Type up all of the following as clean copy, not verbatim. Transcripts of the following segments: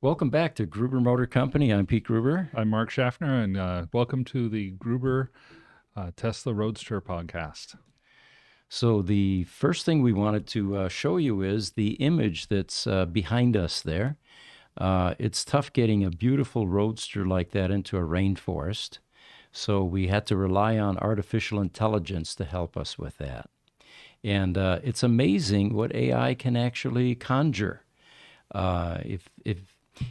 Welcome back to Gruber Motor Company. I'm Pete Gruber. I'm Mark Schaffner, and welcome to the Gruber Tesla Roadster podcast. So, the first thing we wanted to show you is the image that's behind us there. It's tough getting a beautiful roadster like that into a rainforest. So, we had to rely on artificial intelligence to help us with that. And it's amazing what AI can actually conjure.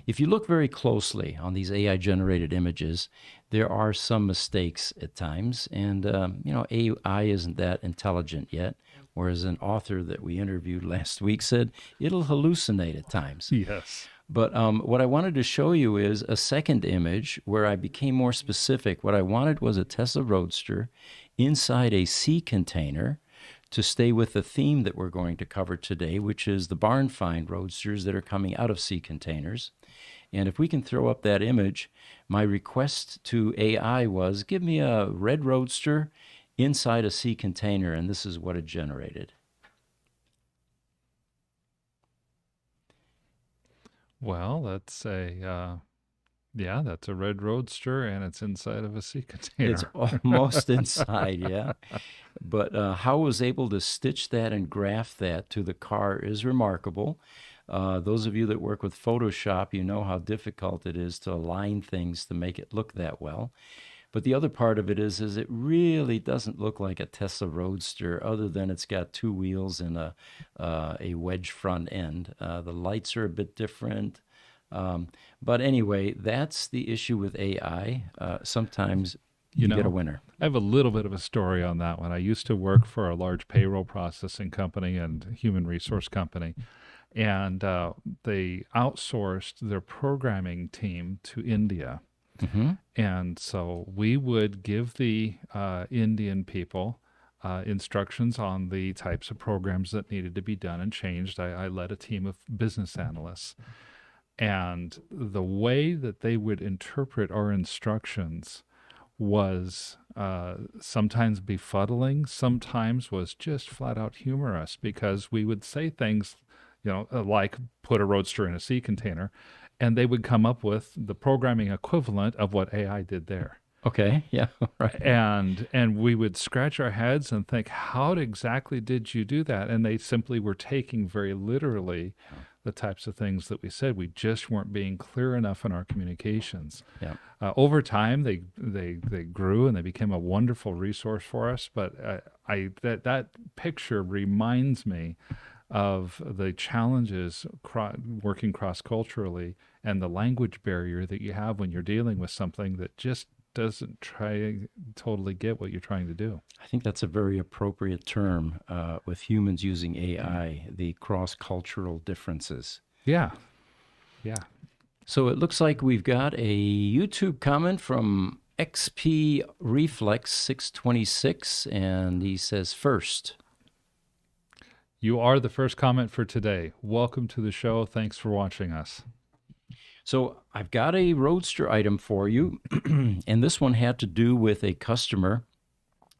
If you look very closely on these AI generated images, there are some mistakes at times, and AI isn't that intelligent yet. Whereas an author that we interviewed last week said it'll hallucinate at times. Yes. But what I wanted to show you is a second image where I became more specific. What I wanted was a Tesla Roadster inside a sea container to stay with the theme that we're going to cover today, which is the barn find roadsters that are coming out of sea containers. And if we can throw up that image, my request to AI was, give me a red roadster inside a sea container, and this is what it generated. Well, that's a red Roadster, and it's inside of a sea container. It's almost inside, yeah. But how I was able to stitch that and graph that to the car is remarkable. Those of you that work with Photoshop, you know how difficult it is to align things to make it look that well. But the other part of it is it really doesn't look like a Tesla Roadster, other than it's got two wheels and a wedge front end. The lights are a bit different. But anyway, that's the issue with AI. Sometimes you get a winner. I have a little bit of a story on that one. I used to work for a large payroll processing company and human resource company, and they outsourced their programming team to India. Mm-hmm. And so we would give the Indian people instructions on the types of programs that needed to be done and changed. I led a team of business analysts. And the way that they would interpret our instructions was sometimes befuddling, sometimes was just flat out humorous, because we would say things, like put a roadster in a sea container, and they would come up with the programming equivalent of what AI did there. Okay, yeah, right. And we would scratch our heads and think, how exactly did you do that? And they simply were taking very literally the types of things that we said. We just weren't being clear enough in our communications. Yeah. Over time, they grew and they became a wonderful resource for us. But that picture reminds me of the challenges working cross-culturally and the language barrier that you have when you're dealing with something that just doesn't totally get what you're trying to do. I think that's a very appropriate term with humans using AI, the cross-cultural differences. Yeah. Yeah. So it looks like we've got a YouTube comment from XP Reflex 626, and he says, first. You are the first comment for today. Welcome to the show. Thanks for watching us. So I've got a Roadster item for you, and this one had to do with a customer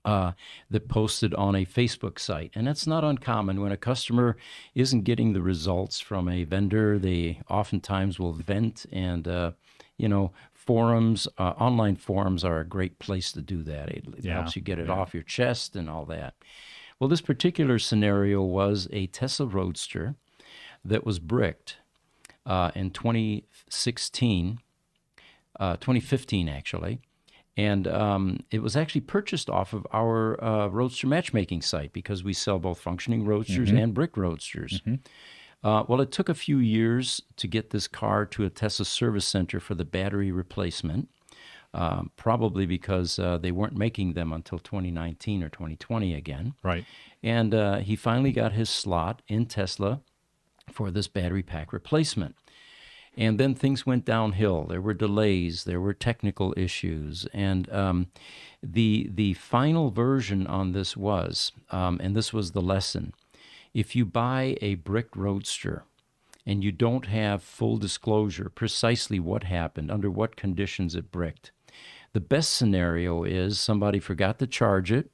that posted on a Facebook site. And that's not uncommon. When a customer isn't getting the results from a vendor, they oftentimes will vent, and forums, online forums are a great place to do that. It helps you get it off your chest and all that. Well, this particular scenario was a Tesla Roadster that was bricked in 2015 actually. And it was actually purchased off of our Roadster matchmaking site, because we sell both functioning Roadsters and brick Roadsters. Well, it took a few years to get this car to a Tesla service center for the battery replacement, probably because they weren't making them until 2019 or 2020 again. Right. And he finally got his slot in Tesla for this battery pack replacement. And then things went downhill. There were delays. There were technical issues. And the final version on this was, and this was the lesson, if you buy a brick Roadster and you don't have full disclosure precisely what happened, under what conditions it bricked, the best scenario is somebody forgot to charge it.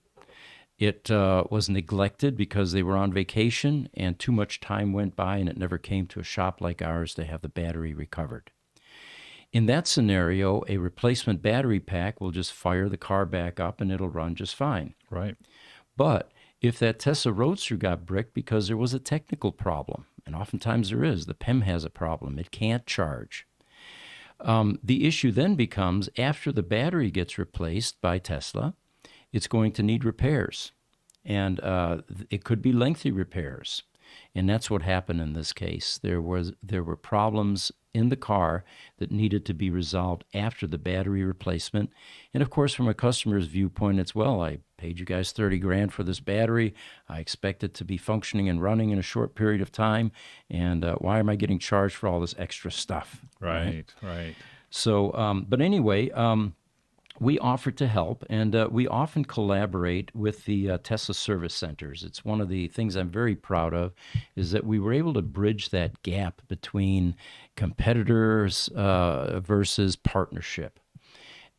It was neglected because they were on vacation and too much time went by and it never came to a shop like ours to have the battery recovered. In that scenario, a replacement battery pack will just fire the car back up and it'll run just fine. Right. But if that Tesla Roadster got bricked because there was a technical problem, and oftentimes there is, the PEM has a problem, it can't charge. The issue then becomes after the battery gets replaced by Tesla, it's going to need repairs. And it could be lengthy repairs. And that's what happened in this case. There were problems in the car that needed to be resolved after the battery replacement. And of course, from a customer's viewpoint, it's, well, I paid you guys 30 grand for this battery. I expect it to be functioning and running in a short period of time. And why am I getting charged for all this extra stuff? Right. So, but anyway, we offer to help, and we often collaborate with the Tesla service centers. It's one of the things I'm very proud of, is that we were able to bridge that gap between competitors versus partnership.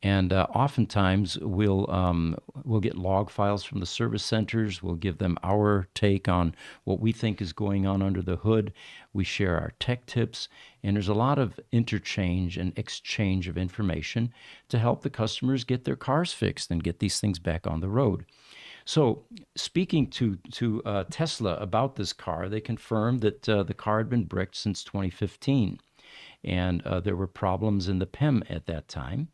And oftentimes we'll get log files from the service centers. We'll give them our take on what we think is going on under the hood. We share our tech tips, and there's a lot of interchange and exchange of information to help the customers get their cars fixed and get these things back on the road. So speaking to Tesla about this car, they confirmed that the car had been bricked since 2015, and there were problems in the PEM at that time.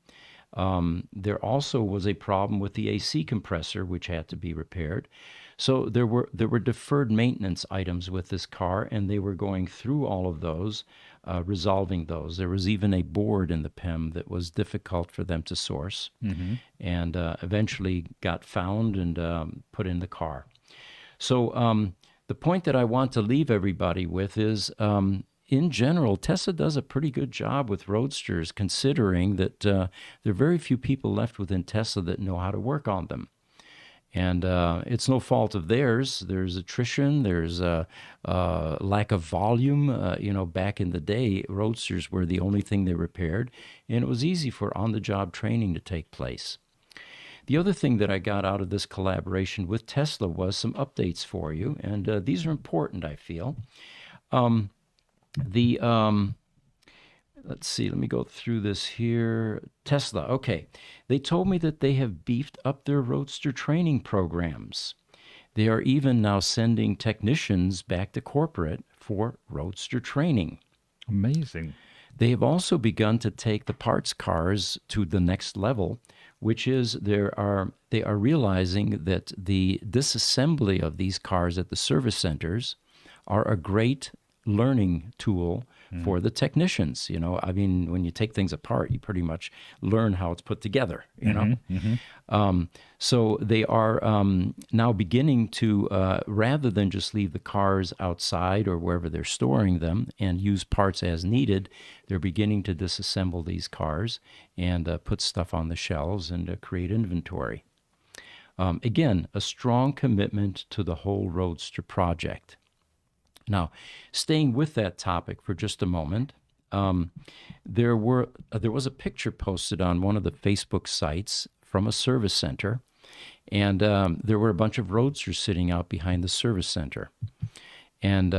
There also was a problem with the AC compressor, which had to be repaired. So there were deferred maintenance items with this car, and they were going through all of those, resolving those. There was even a board in the PEM that was difficult for them to source, and eventually got found and put in the car. So the point that I want to leave everybody with is, in general, Tesla does a pretty good job with Roadsters, considering that there are very few people left within Tesla that know how to work on them. And it's no fault of theirs. There's attrition. There's a lack of volume. Back in the day, Roadsters were the only thing they repaired, and it was easy for on-the-job training to take place. The other thing that I got out of this collaboration with Tesla was some updates for you, and these are important, I feel. Let's see, let me go through this here. Tesla, okay. They told me that they have beefed up their Roadster training programs. They are even now sending technicians back to corporate for Roadster training. Amazing. They have also begun to take the parts cars to the next level, which is they are realizing that the disassembly of these cars at the service centers are a great learning tool for the technicians. When you take things apart, you pretty much learn how it's put together, so they are now beginning to, rather than just leave the cars outside or wherever they're storing them and use parts as needed, they're beginning to disassemble these cars and put stuff on the shelves and create inventory. Again, a strong commitment to the whole Roadster project. Now, staying with that topic for just a moment, there was a picture posted on one of the Facebook sites from a service center, and there were a bunch of Roadsters sitting out behind the service center. And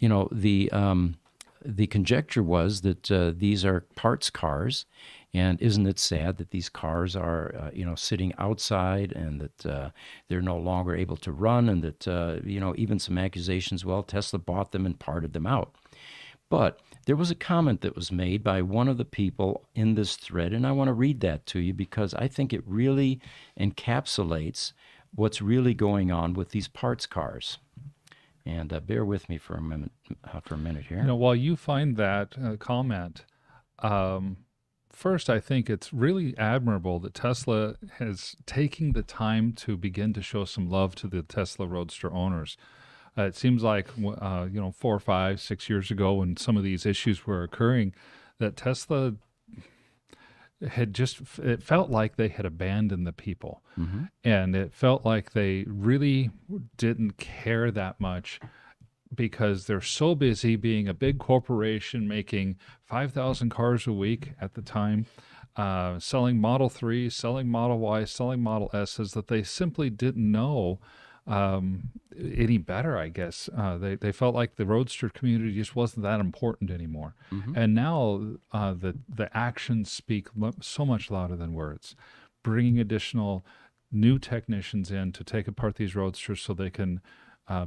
the conjecture was that these are parts cars, and isn't it sad that these cars are, sitting outside and that they're no longer able to run, and that, even some accusations, well, Tesla bought them and parted them out. But there was a comment that was made by one of the people in this thread, and I want to read that to you because I think it really encapsulates what's really going on with these parts cars. And bear with me for a minute here. While you find that comment, first, I think it's really admirable that Tesla has taken the time to begin to show some love to the Tesla Roadster owners. It seems like, 4, 5, 6 years ago when some of these issues were occurring, that Tesla it felt like they had abandoned the people. And it felt like they really didn't care that much because they're so busy being a big corporation making 5,000 cars a week at the time. selling Model 3, selling Model Y, selling Model S's that they simply didn't know any better, I guess. They felt like the Roadster community just wasn't that important anymore. Hmm. And now the actions speak so much louder than words. Bringing additional new technicians in to take apart these Roadsters so they can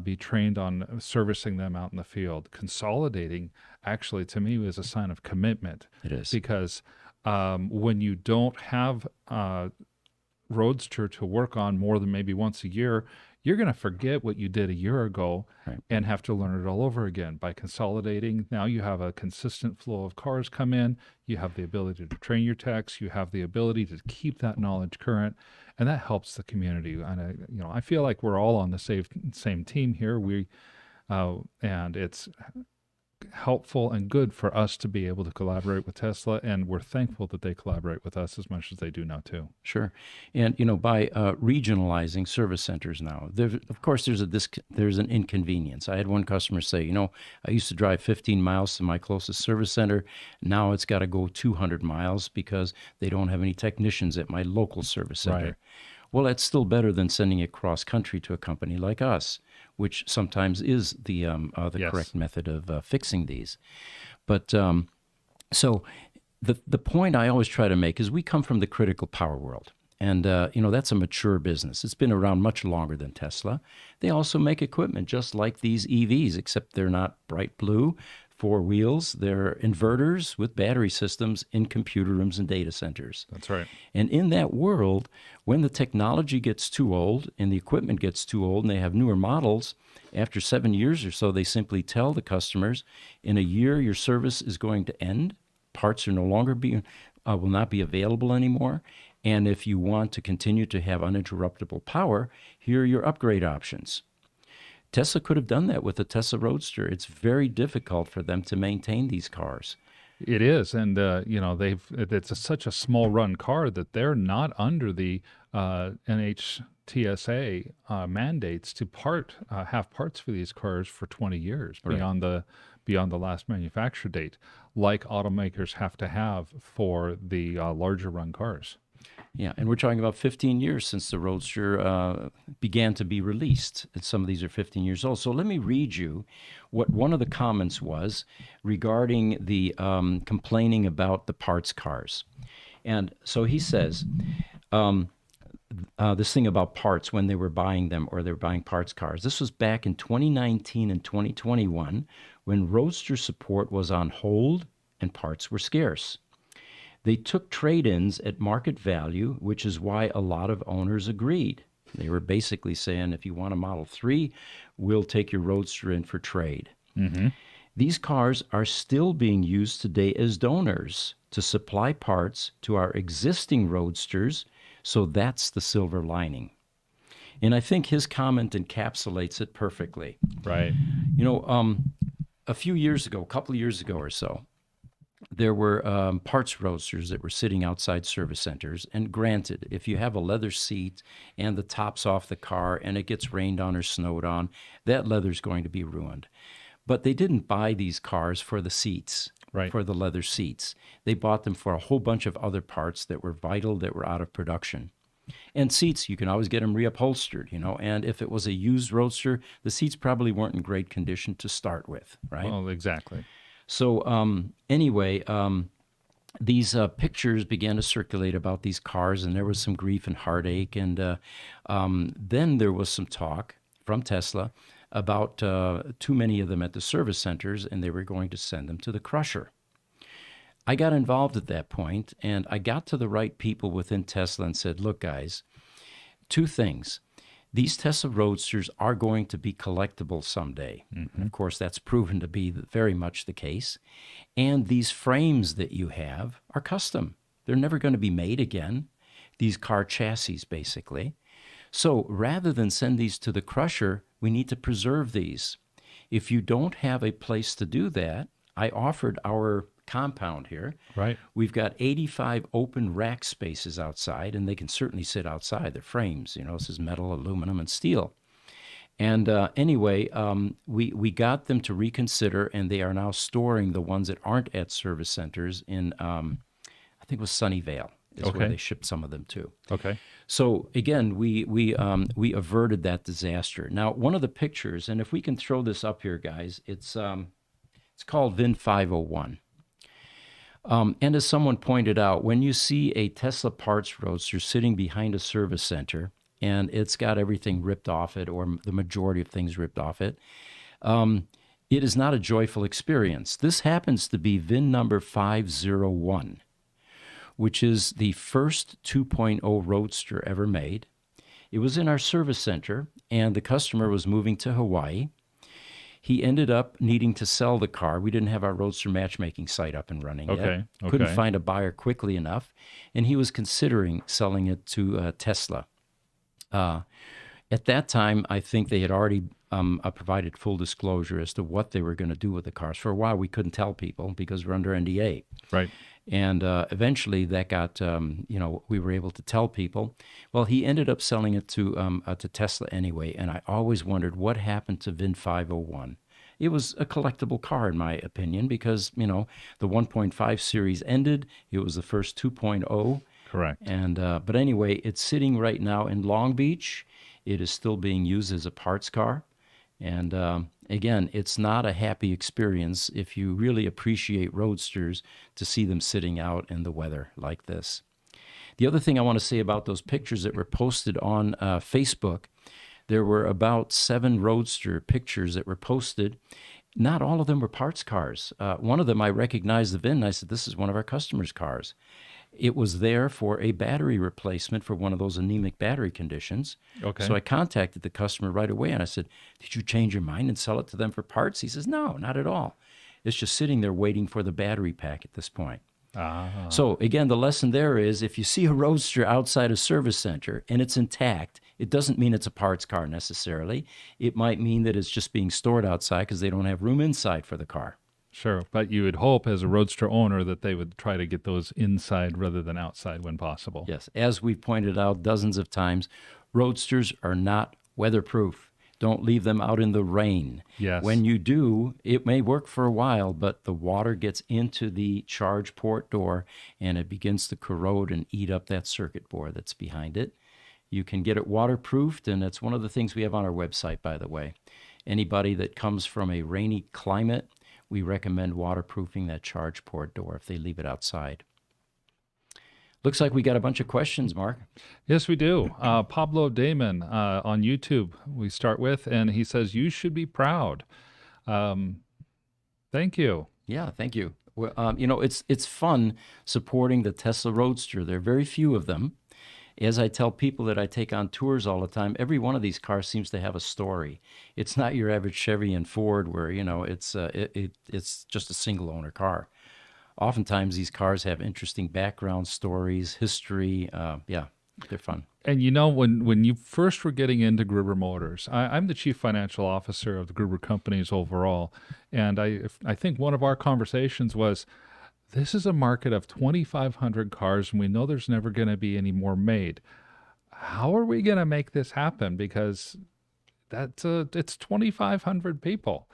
be trained on servicing them out in the field. Consolidating, actually, to me, is a sign of commitment. It is. Because when you don't have Roadster to work on more than maybe once a year, you're going to forget what you did a year ago Right. and have to learn it all over again. By consolidating, now you have a consistent flow of cars come in. You have the ability to train your techs. You have the ability to keep that knowledge current, and that helps the community. And I feel like we're all on the same team here. And it's helpful and good for us to be able to collaborate with Tesla, and we're thankful that they collaborate with us as much as they do now too. Sure. And, by regionalizing service centers now, of course, there's an inconvenience. I had one customer say, I used to drive 15 miles to my closest service center. Now it's got to go 200 miles because they don't have any technicians at my local service center. Right. Well, that's still better than sending it cross country to a company like us, which sometimes is the Yes. correct method of fixing these. But so the point I always try to make is we come from the critical power world. And, that's a mature business. It's been around much longer than Tesla. They also make equipment just like these EVs, except they're not bright blue, 4 wheels. They're inverters with battery systems in computer rooms and data centers. That's right. And in that world, when the technology gets too old and the equipment gets too old and they have newer models, after 7 years or so, they simply tell the customers, in a year, your service is going to end. Parts are no longer will not be available anymore. And if you want to continue to have uninterruptible power, here are your upgrade options. Tesla could have done that with the Tesla Roadster. It's very difficult for them to maintain these cars. It is, and it's such a small run car that they're not under the NHTSA mandates to have parts for these cars for 20 years Right. beyond the last manufacture date, like automakers have to have for the larger run cars. Yeah, and we're talking about 15 years since the Roadster began to be released. And some of these are 15 years old. So let me read you what one of the comments was regarding the complaining about the parts cars. And so he says, this thing about parts when they were buying them or they were buying parts cars. This was back in 2019 and 2021 when Roadster support was on hold and parts were scarce. They took trade-ins at market value, which is why a lot of owners agreed. They were basically saying, if you want a Model 3, we'll take your Roadster in for trade. Mm-hmm. These cars are still being used today as donors to supply parts to our existing Roadsters, so that's the silver lining. And I think his comment encapsulates it perfectly. Right. A couple of years ago or so, there were parts Roadsters that were sitting outside service centers. And granted, if you have a leather seat and the top's off the car and it gets rained on or snowed on, that leather's going to be ruined. But they didn't buy these cars for the seats, Right. for the leather seats. They bought them for a whole bunch of other parts that were vital, that were out of production. And seats, you can always get them reupholstered, and if it was a used Roadster, the seats probably weren't in great condition to start with, right? Well, exactly. So anyway, these pictures began to circulate about these cars, and there was some grief and heartache. And then there was some talk from Tesla about too many of them at the service centers, and they were going to send them to the crusher. I got involved at that point, and I got to the right people within Tesla and said, look, guys, 2 things. These Tesla Roadsters are going to be collectible someday. Mm-hmm. Of course, that's proven to be very much the case. And these frames that you have are custom. They're never going to be made again, these car chassis, basically. So rather than send these to the crusher, we need to preserve these. If you don't have a place to do that, I offered our compound here. Right. We've got 85 open rack spaces outside, and they can certainly sit outside. They're frames, this is metal, aluminum, and steel. And anyway, we got them to reconsider, and they are now storing the ones that aren't at service centers in, I think it was Sunnyvale is where Okay. they shipped some of them to. Okay. So again, we averted that disaster. Now, one of the pictures, and if we can throw this up here, guys, it's called VIN 501. And as someone pointed out, when you see a Tesla parts roadster sitting behind a service center and it's got everything ripped off it, or the majority of things ripped off it, it is not a joyful experience. This happens to be VIN number 501, which is the first 2.0 Roadster ever made. It was in our service center, and the customer was moving to Hawaii. He ended up needing to sell the car. We didn't have our Roadster matchmaking site up and running Okay. yet. Couldn't Okay. find a buyer quickly enough, and he was considering selling it to Tesla. At that time, I think they had already provided full disclosure as to what they were going to do with the cars. For a while, we couldn't tell people because we're under NDA. Right. And eventually that got, we were able to tell people. Well, he ended up selling it to Tesla anyway. And I always wondered what happened to VIN 501. It was a collectible car, in my opinion, because, the 1.5 series ended. It was the first 2.0. Correct. And but anyway, it's sitting right now in Long Beach. It is still being used as a parts car. And again, it's not a happy experience if you really appreciate Roadsters to see them sitting out in the weather like this. The other thing I want to say about those pictures that were posted on Facebook, there were about 7 Roadster pictures that were posted. Not all of them were parts cars. One of them, I recognized the VIN, and I said, this is one of our customers' cars. It was there for a battery replacement for one of those anemic battery conditions. Okay. So I contacted the customer right away, and I said, did you change your mind and sell it to them for parts? He says, no, not at all. It's just sitting there waiting for the battery pack at this point. So again, the lesson there is if you see a Roadster outside a service center and it's intact, it doesn't mean it's a parts car necessarily. It might mean that it's just being stored outside because they don't have room inside for the car. Sure. But you would hope as a Roadster owner that they would try to get those inside rather than outside when possible. Yes, as we've pointed out dozens of times, Roadsters are not weatherproof. Don't leave them out in the rain. Yes. When you do, it may work for a while, but the water gets into the charge port door and it begins to corrode and eat up that circuit board that's behind it. You can get it waterproofed, and that's one of the things we have on our website, by the way. Anybody that comes from a rainy climate, we recommend waterproofing that charge port door if they leave it outside. Looks like we got a bunch of questions, Mark. Yes, we do. Pablo Damon on YouTube, we start with, and he says, you should be proud. Thank you. Yeah, thank you. Well, it's fun supporting the Tesla Roadster. There are very few of them. As I tell people that I take on tours all the time, every one of these cars seems to have a story. It's not your average Chevy and Ford where, it's just a single owner car. Oftentimes these cars have interesting background stories, history. They're fun. And when you first were getting into Gruber Motors, I'm the chief financial officer of the Gruber companies overall. And I think one of our conversations was, this is a market of 2,500 cars, and we know there's never going to be any more made. How are we going to make this happen? Because it's 2,500 people.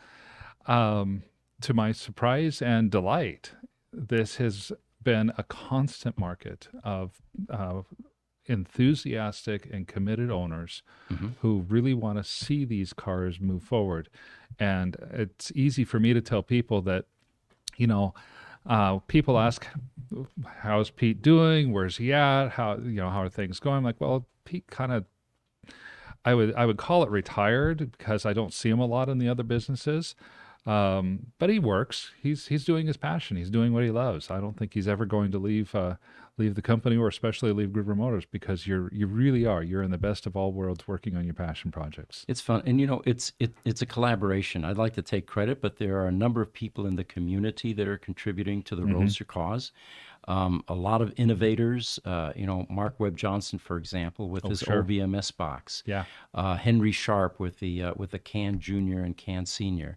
To my surprise and delight, this has been a constant market of enthusiastic and committed owners who really want to see these cars move forward. And it's easy for me to tell people that, people ask, how's Pete doing? Where's he at? How are things going? I'm like, well, Pete kind of, I would call it retired because I don't see him a lot in the other businesses. But he works. He's doing his passion. He's doing what he loves. I don't think he's ever going to leave the company, or especially leave Gruber Motors, because you really are. You're in the best of all worlds working on your passion projects. It's fun. And, it's a collaboration. I'd like to take credit, but there are a number of people in the community that are contributing to the Roadster cause. A lot of innovators, Mark Webb Johnson, for example, with his sure. OVMS box. Yeah. Henry Sharp with the CAN Junior and CAN Senior.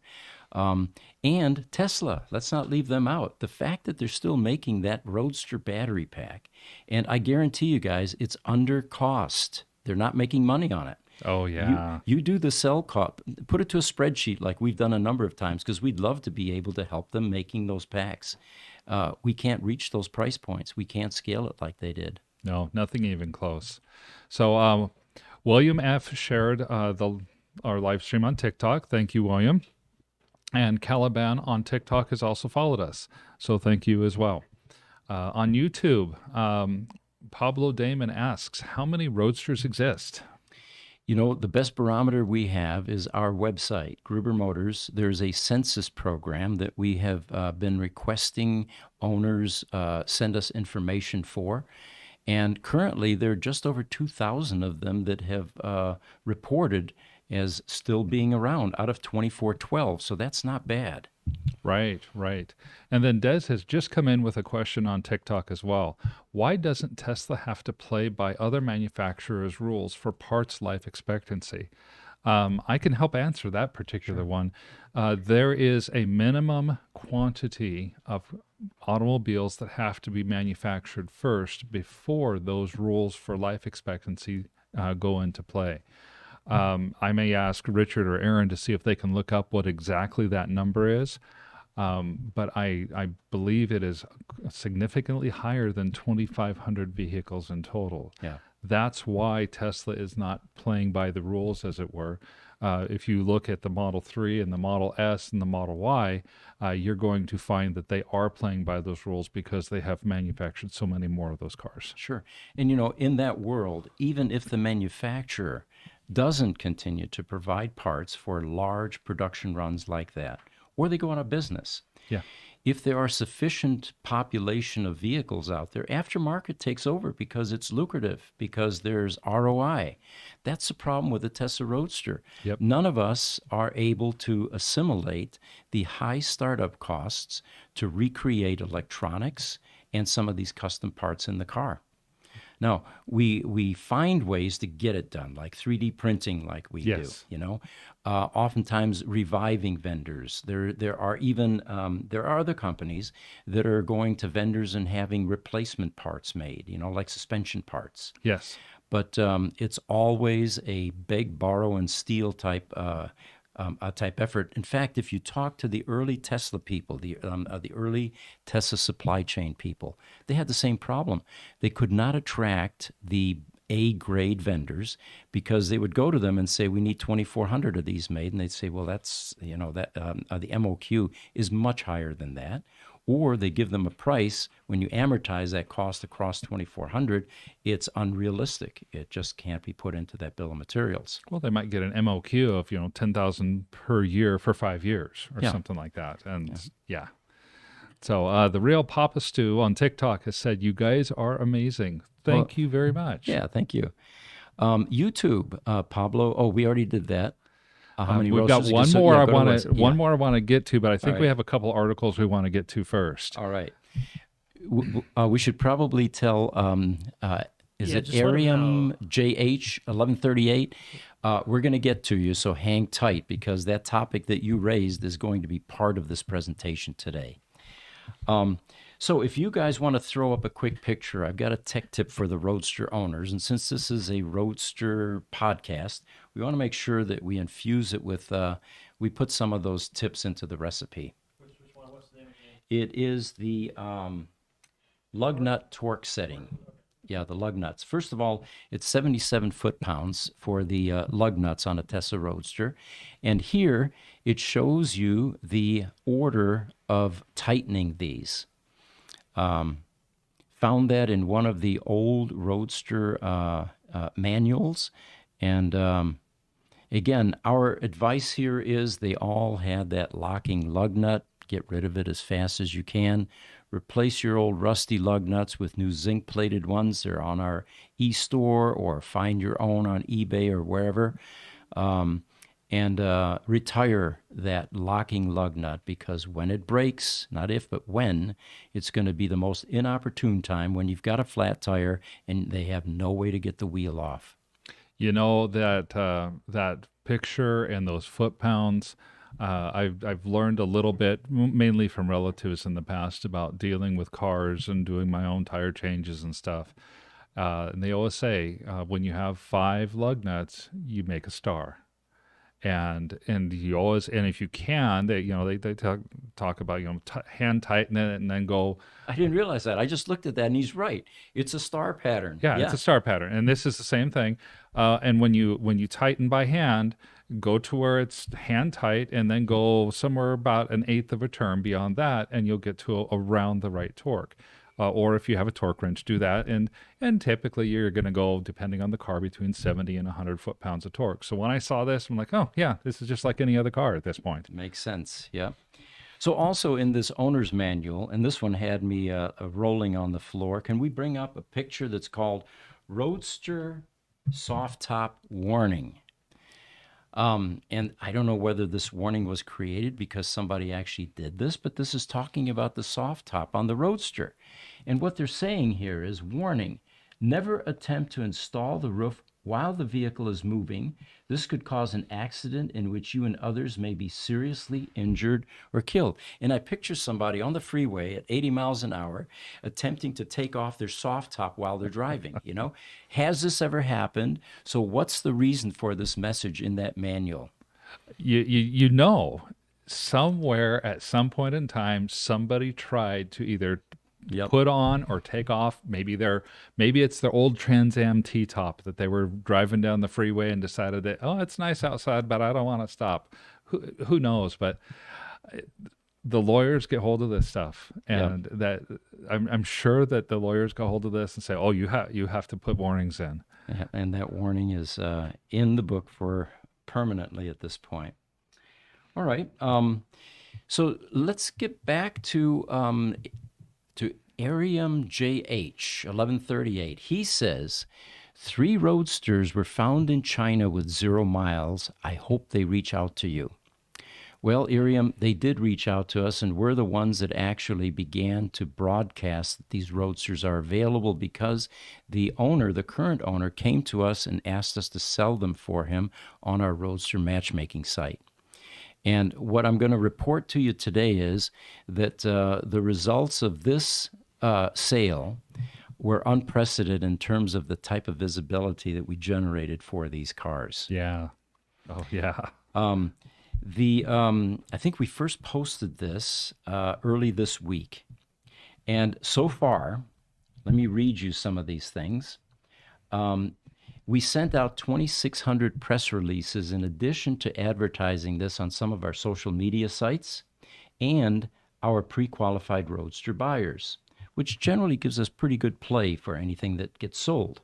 And Tesla, let's not leave them out. The fact that they're still making that Roadster battery pack, and I guarantee you guys, it's under cost. They're not making money on it. Oh, yeah. You do the cell cost, put it to a spreadsheet like we've done a number of times, because we'd love to be able to help them making those packs. we can't reach those price points. We can't scale it like they did. No, nothing even close. So, William F. shared our live stream on TikTok. Thank you, William. And Caliban on TikTok has also followed us. So thank you as well. On YouTube, Pablo Damon asks, how many Roadsters exist? You know, the best barometer we have is our website, Gruber Motors. There's a census program that we have been requesting owners send us information for. And currently, there are just over 2,000 of them that have reported as still being around out of 2412. So that's not bad. Right, right. And then Des has just come in with a question on TikTok as well. Why doesn't Tesla have to play by other manufacturers' rules for parts life expectancy? I can help answer that particular one. There is a minimum quantity of automobiles that have to be manufactured first before those rules for life expectancy go into play. I may ask Richard or Aaron to see if they can look up what exactly that number is. But I believe it is significantly higher than 2,500 vehicles in total. Yeah. That's why Tesla is not playing by the rules, as it were. If you look at the Model 3 and the Model S and the Model Y, you're going to find that they are playing by those rules because they have manufactured so many more of those cars. Sure. And, you know, in that world, even if the manufacturer doesn't continue to provide parts for large production runs like that, or they go out of business, Yeah. if there are sufficient population of vehicles out there, aftermarket takes over because it's lucrative, because there's ROI. That's the problem with the Tesla Roadster. Yep. None of us are able to assimilate the high startup costs to recreate electronics and some of these custom parts in the car. Now, we find ways to get it done, like 3D printing like we do, Yes. you know. Oftentimes reviving vendors. There are even, there are other companies that are going to vendors and having replacement parts made, you know, like suspension parts. Yes. But it's always a beg, borrow, and steal type effort. In fact, if you talk to the early Tesla people, the early Tesla supply chain people, they had the same problem. They could not attract the A-grade vendors because they would go to them and say, "We need 2,400 of these made," and they'd say, "Well, that's the MOQ is much higher than that." Or they give them a price, when you amortize that cost across 2,400, it's unrealistic. It just can't be put into that bill of materials. Well, they might get an MOQ of 10,000 per year for 5 years or Yeah. something like that. And yeah. So the real Papa Stew on TikTok has said, "You guys are amazing. Thank you very much." Yeah, thank you. YouTube, Pablo. Oh, we already did that. How many We've got roasters? one So, more yeah, I go to want roast- to yeah. I want to get to, but I think All we right. have a couple articles we want to get to first. All right. We should probably tell, is Yeah, it just let 'em Arium know. JH 1138? We're going to get to you, so hang tight because that topic that you raised is going to be part of this presentation today. So if you guys want to throw up a quick picture, I've got a tech tip for the Roadster owners. And since this is a Roadster podcast, we want to make sure that we infuse it with, we put some of those tips into the recipe. Which one? What's the name again? It is the lug nut torque setting. Yeah, the lug nuts. First of all, it's 77 foot-pounds for the lug nuts on a Tesla Roadster. And here it shows you the order of tightening these. Found that in one of the old Roadster manuals. And again, our advice here is they all had that locking lug nut. Get rid of it as fast as you can. Replace your old rusty lug nuts with new zinc-plated ones. They're on our e-store, or find your own on eBay or wherever. And retire that locking lug nut, because when it breaks, not if, but when, it's going to be the most inopportune time when you've got a flat tire and they have no way to get the wheel off. You know that picture and those foot-pounds. I've learned a little bit, mainly from relatives in the past, about dealing with cars and doing my own tire changes and stuff. And they always say, when you have 5 lug nuts, you make a star. And you always, and if you can, they talk about, hand tighten it and then go. I didn't realize that. I just looked at that, and he's right. It's a star pattern. Yeah, it's a star pattern, and this is the same thing. And when you tighten by hand, go to where it's hand tight, and then go somewhere about an eighth of a turn beyond that, and you'll get to around the right torque. Or if you have a torque wrench, do that, and typically you're going to go, depending on the car, between 70 and 100 foot-pounds of torque. So when I saw this, I'm like, oh yeah, this is just like any other car at this point. Makes sense. Yeah. So also in this owner's manual, and this one had me rolling on the floor. Can we bring up a picture that's called Roadster Soft Top Warning? And I don't know whether this warning was created because somebody actually did this, but this is talking about the soft top on the Roadster. And what they're saying here is, warning, never attempt to install the roof while the vehicle is moving. This could cause an accident in which you and others may be seriously injured or killed. And I picture somebody on the freeway at 80 miles an hour attempting to take off their soft top while they're driving. Has this ever happened? So what's the reason for this message in that manual? Somewhere at some point in time, somebody tried to either Yep. put on or take off. Maybe it's their old Trans Am T-top that they were driving down the freeway and decided that, oh, it's nice outside, but I don't want to stop. Who knows? But the lawyers get hold of this stuff, and that I'm sure that the lawyers got hold of this and say, oh, you have to put warnings in. And that warning is in the book for permanently at this point. All right. So let's get back to Arium JH 1138. He says 3 Roadsters were found in China with 0 miles. I hope they reach out to you. Well, Arium, they did reach out to us, and we're the ones that actually began to broadcast that these Roadsters are available because the current owner, came to us and asked us to sell them for him on our Roadster matchmaking site. And what I'm going to report to you today is that the results of this sale were unprecedented in terms of the type of visibility that we generated for these cars. Yeah. Oh, yeah. I think we first posted this early this week. And so far, let me read you some of these things. We sent out 2,600 press releases in addition to advertising this on some of our social media sites and our pre-qualified Roadster buyers, which generally gives us pretty good play for anything that gets sold.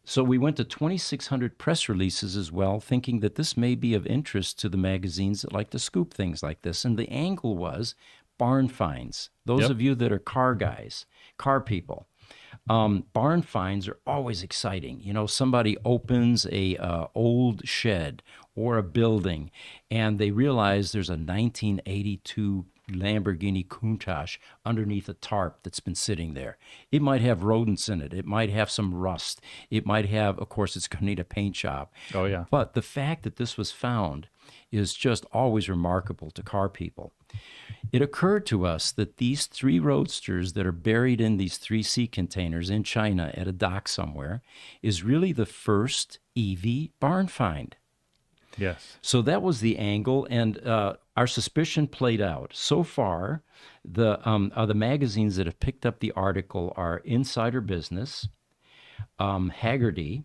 So we went to 2,600 press releases as well, thinking that this may be of interest to the magazines that like to scoop things like this. And the angle was barn finds. Those of you that are car guys, car people, barn finds are always exciting. Somebody opens a old shed or a building, and they realize there's a 1982 Lamborghini Countach underneath a tarp that's been sitting there. It might have rodents in it. It might have some rust. It might have, of course, it's going to need a paint job. Oh, yeah. But the fact that this was found is just always remarkable to car people. It occurred to us that these 3 Roadsters that are buried in these 3 sea containers in China at a dock somewhere is really the first EV barn find. Yes. So that was the angle, and our suspicion played out. So far, the magazines that have picked up the article are Insider Business, Haggerty.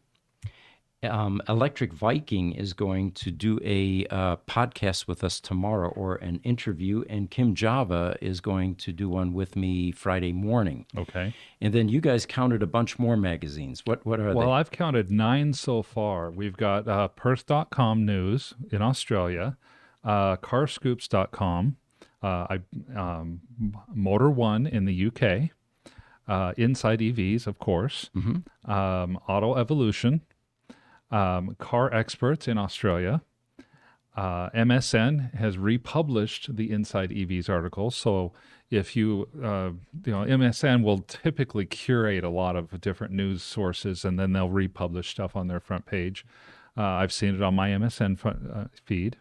Electric Viking is going to do a podcast with us tomorrow, or an interview, and Kim Java is going to do one with me Friday morning. Okay. And then you guys counted a bunch more magazines. What are they? Well, I've counted 9 so far. We've got Perth.com News in Australia, Carscoops.com, Motor One in the UK, Inside EVs, of course, Auto Evolution, Car Experts in Australia. MSN has republished the Inside EVs article. So if MSN will typically curate a lot of different news sources, and then they'll republish stuff on their front page. I've seen it on my MSN feed.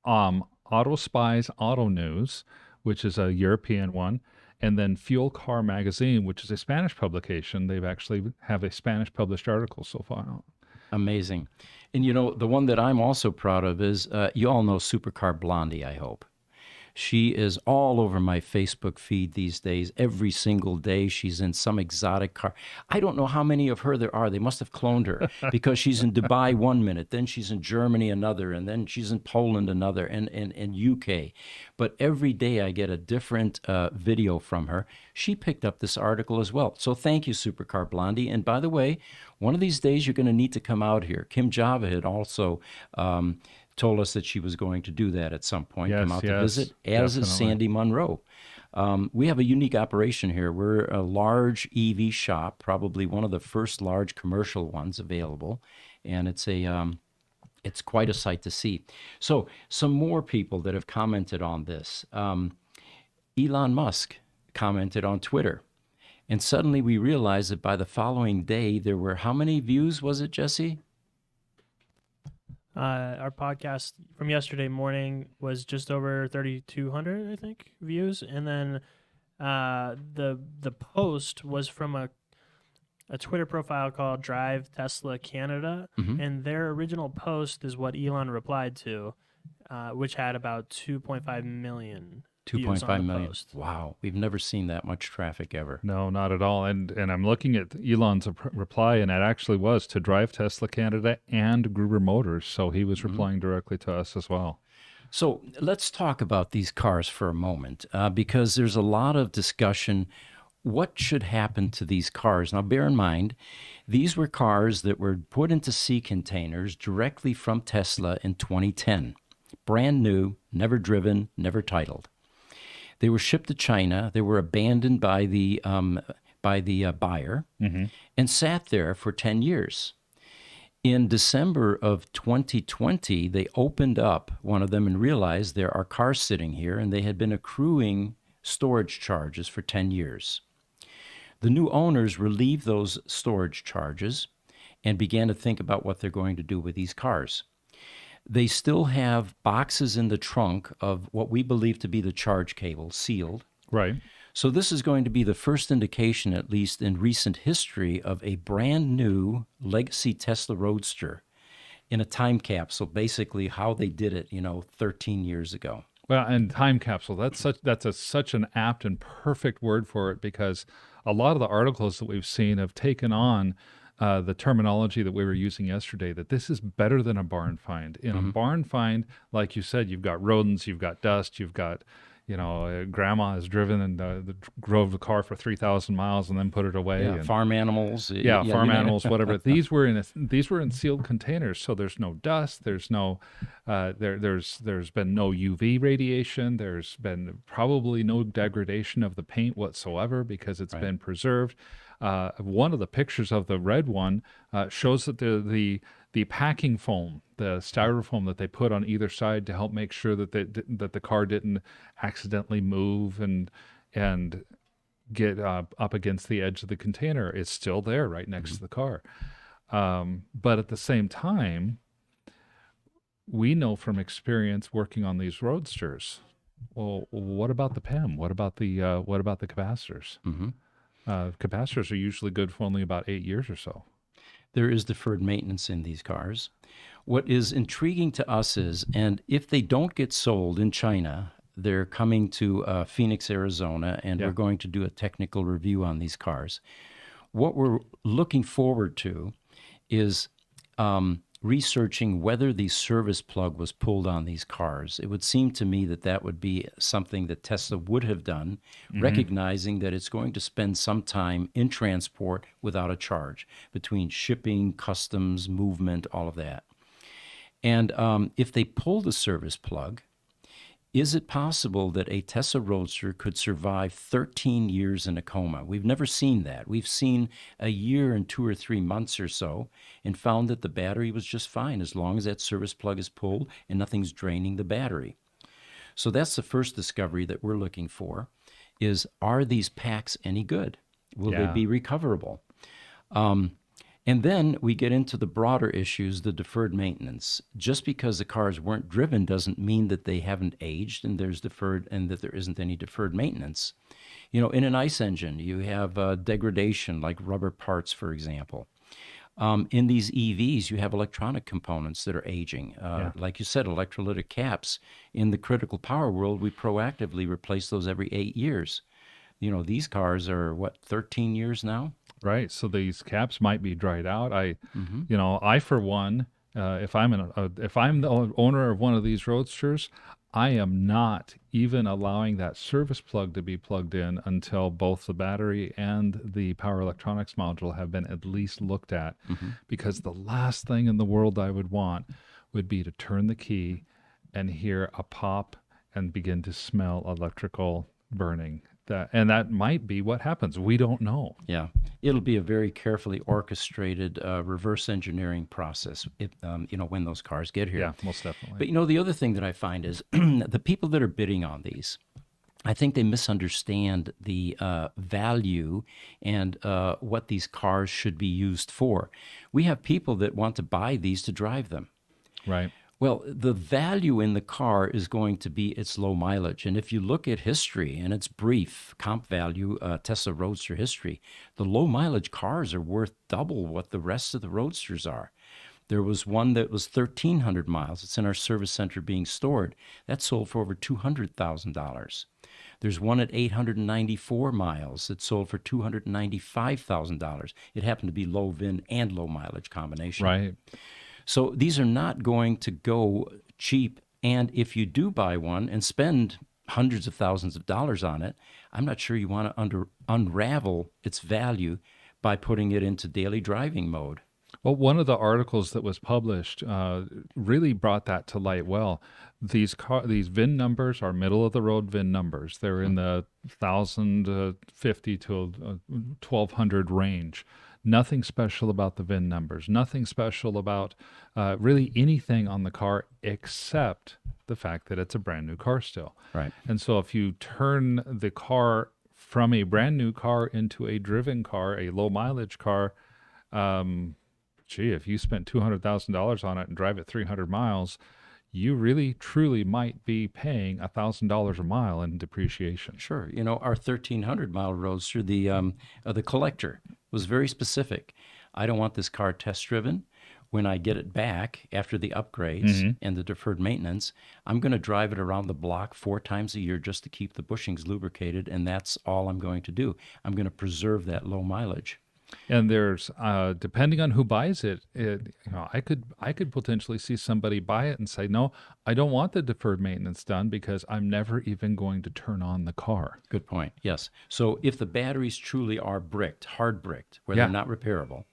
Auto Spies Auto News, which is a European one. And then Fuel Car Magazine, which is a Spanish publication. They've actually have a Spanish published article so far. Amazing. And the one that I'm also proud of is you all know Supercar Blondie, I hope. She is all over my Facebook feed these days. Every single day, she's in some exotic car. I don't know how many of her there are. They must have cloned her because she's in Dubai one minute, then she's in Germany another, and then she's in Poland another, and UK. But every day I get a different video from her. She picked up this article as well. So thank you, Supercar Blondie. And by the way, one of these days you're going to need to come out here. Kim Java had also told us that she was going to do that at some point, come out to visit, as is Sandy Monroe. We have a unique operation here. We're a large EV shop, probably one of the first large commercial ones available, and it's quite a sight to see. So some more people that have commented on this. Elon Musk commented on Twitter, and suddenly we realized that by the following day there were, how many views was it, Jesse? Our podcast from yesterday morning was just over 3,200, I think, views, and then the post was from a Twitter profile called Drive Tesla Canada, and their original post is what Elon replied to, which had about 2.5 million. 2.5 million. Post. Wow, we've never seen that much traffic ever. No, not at all. And I'm looking at Elon's reply, and it actually was to Drive Tesla Canada and Gruber Motors. So he was replying directly to us as well. So let's talk about these cars for a moment, because there's a lot of discussion. What should happen to these cars? Now, bear in mind, these were cars that were put into sea containers directly from Tesla in 2010. Brand new, never driven, never titled. They were shipped to China. They were abandoned by the buyer and sat there for 10 years. In December of 2020, they opened up one of them and realized there are cars sitting here, and they had been accruing storage charges for 10 years. The new owners relieved those storage charges and began to think about what they're going to do with these cars. They still have boxes in the trunk of what we believe to be the charge cable, sealed. Right. So this is going to be the first indication, at least in recent history, of a brand new legacy Tesla Roadster in a time capsule, basically how they did it, 13 years ago. Well, and time capsule, that's such an apt and perfect word for it, because a lot of the articles that we've seen have taken on the terminology that we were using yesterday, that this is better than a barn find. In a barn find, like you said, you've got rodents, you've got dust, you've got, grandma has driven and drove the car for 3,000 miles and then put it away. Yeah, farm animals. Farm animals, whatever. These were in sealed containers, so there's no dust. There's no, there's been no UV radiation. There's been probably no degradation of the paint whatsoever because it's been preserved. One of the pictures of the red one shows that the packing foam, the styrofoam that they put on either side to help make sure that the car didn't accidentally move and get up against the edge of the container, is still there right next to the car. But at the same time, we know from experience working on these Roadsters. Well, what about the PEM? What about the capacitors? Capacitors are usually good for only about 8 years or so. There is deferred maintenance in these cars. What is intriguing to us is, and if they don't get sold in China, they're coming to Phoenix, Arizona, and we're going to do a technical review on these cars. What we're looking forward to is researching whether the service plug was pulled on these cars. It would seem to me that would be something that Tesla would have done, recognizing that it's going to spend some time in transport without a charge, between shipping, customs, movement, all of that. And if they pull the service plug, is it possible that a Tesla Roadster could survive 13 years in a coma? We've never seen that. We've seen a year and 2 or 3 months or so and found that the battery was just fine as long as that service plug is pulled and nothing's draining the battery. So that's the first discovery that we're looking for, is, are these packs any good? Will they be recoverable? And then we get into the broader issues, the deferred maintenance. Just because the cars weren't driven doesn't mean that they haven't aged and there's deferred, and that there isn't any deferred maintenance. In an ICE engine, you have degradation, like rubber parts, for example. In these EVs, you have electronic components that are aging. Like you said, electrolytic caps. In the critical power world, we proactively replace those every 8 years. These cars are, 13 years now? Right. So these caps might be dried out. Mm-hmm. I for one, if I'm the owner of one of these Roadsters, I am not even allowing that service plug to be plugged in until both the battery and the power electronics module have been at least looked at, because the last thing in the world I would want would be to turn the key and hear a pop and begin to smell electrical burning. That might be what happens. We don't know. Yeah, it'll be a very carefully orchestrated reverse engineering process when those cars get here. Yeah, most definitely. But the other thing that I find is the people that are bidding on these, I think they misunderstand the value and what these cars should be used for. We have people that want to buy these to drive them. Right. Well, the value in the car is going to be its low mileage. And if you look at history and its brief comp value, Tesla Roadster history, the low mileage cars are worth double what the rest of the Roadsters are. There was one that was 1,300 miles. It's in our service center being stored. That sold for over $200,000. There's one at 894 miles that sold for $295,000. It happened to be low VIN and low mileage combination. Right. So these are not going to go cheap. And if you do buy one and spend hundreds of thousands of dollars on it, I'm not sure you want to unravel its value by putting it into daily driving mode. Well, one of the articles that was published really brought that to light well. These VIN numbers are middle of the road VIN numbers. They're in the 1,050 to 1,200 range. Nothing special about the VIN numbers. Nothing special about really anything on the car except the fact that it's a brand new car still. Right. And so if you turn the car from a brand new car into a driven car, a low mileage car, if you spent $200,000 on it and drive it 300 miles, you really truly might be paying $1,000 a mile in depreciation. Sure. Our 1,300 mile Roadster, the collector, was very specific. I don't want this car test driven. When I get it back after the upgrades and the deferred maintenance, I'm going to drive it around the block 4 times a year just to keep the bushings lubricated, and that's all I'm going to do. I'm going to preserve that low mileage. And there's depending on who buys it, I could potentially see somebody buy it and say, no, I don't want the deferred maintenance done because I'm never even going to turn on the car. Good point. Yes. So if the batteries truly are bricked, hard bricked, where they're not repairable,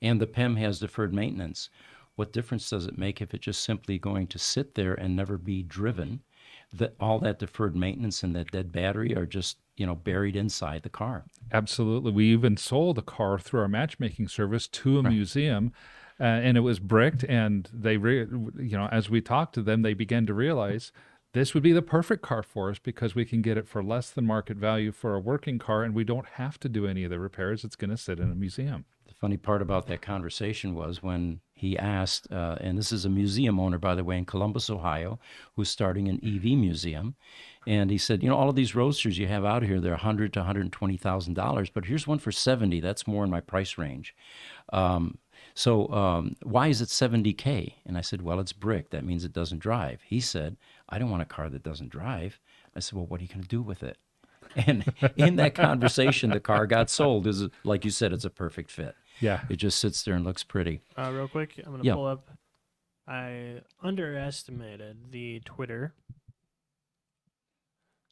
and the PEM has deferred maintenance, what difference does it make if it's just simply going to sit there and never be driven? All that deferred maintenance and that dead battery are just buried inside the car. Absolutely. We even sold a car through our matchmaking service to a museum, and it was bricked. And they, as we talked to them, they began to realize this would be the perfect car for us because we can get it for less than market value for a working car, and we don't have to do any of the repairs. It's going to sit in a museum. The funny part about that conversation was when he asked, and this is a museum owner, by the way, in Columbus, Ohio, who's starting an EV museum. And he said, all of these Roadsters you have out here, they're $100,000 to $120,000, but here's one for $70,000. That's more in my price range. So why is it $70K? And I said, well, it's brick. That means it doesn't drive. He said, I don't want a car that doesn't drive. I said, well, what are you going to do with it? And in that conversation, the car got sold. Like you said, it's a perfect fit. Yeah. It just sits there and looks pretty. Real quick, I'm going to pull up. I underestimated the Twitter.